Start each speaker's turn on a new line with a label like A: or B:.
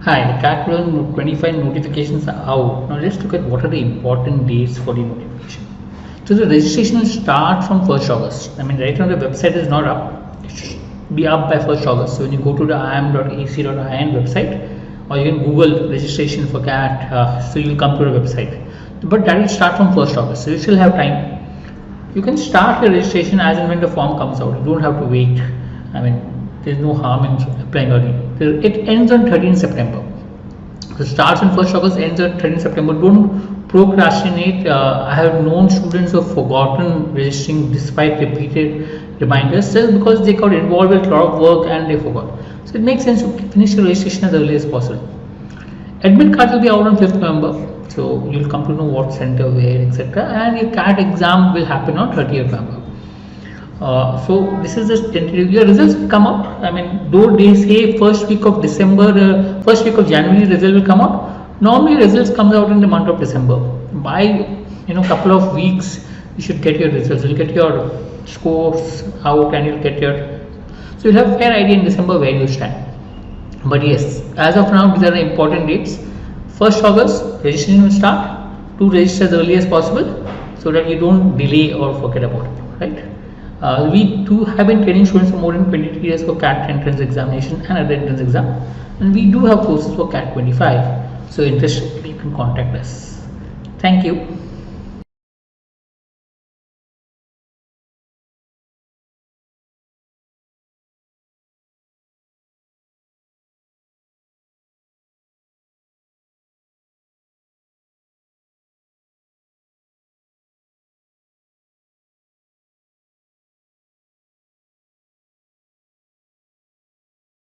A: Hi, CAT 25 notifications are out. Now let's look at what are the important dates for the notification. So the registration will start from 1st August. I mean, right now the website is not up. It should be up by 1st August. So when you go to the iam.ac.in website, or you can Google registration for CAT, so you'll come to the website. But that will start from 1st August. So you still have time. You can start your registration as and when the form comes out. You don't have to wait. I mean, there's no harm in applying early. It ends on 13 September. So starts on 1st August, ends on 13 September. Don't procrastinate. I have known students who have forgotten registering despite repeated reminders just because they got involved with a lot of work and they forgot. So it makes sense to finish your registration as early as possible. Admit card will be out on 5th November. So you'll come to know what center, where, etc. And your CAT exam will happen on 30th November. So this is just tentative. Your results will come out. I mean, though they say first week of December, first week of January, result will come out. Normally, results comes out in the month of December. By couple of weeks, you should get your results. You'll get your scores out, and you'll get your. So you'll have a fair idea in December where you stand. But yes, as of now, these are the important dates. 1st August, registration will start. To register as early as possible, so that you don't delay or forget about it. Right. We do have been training students for more than 23 years for CAT entrance examination and other entrance exam, and we do have courses for CAT 25. So interested, you can contact us. Thank you.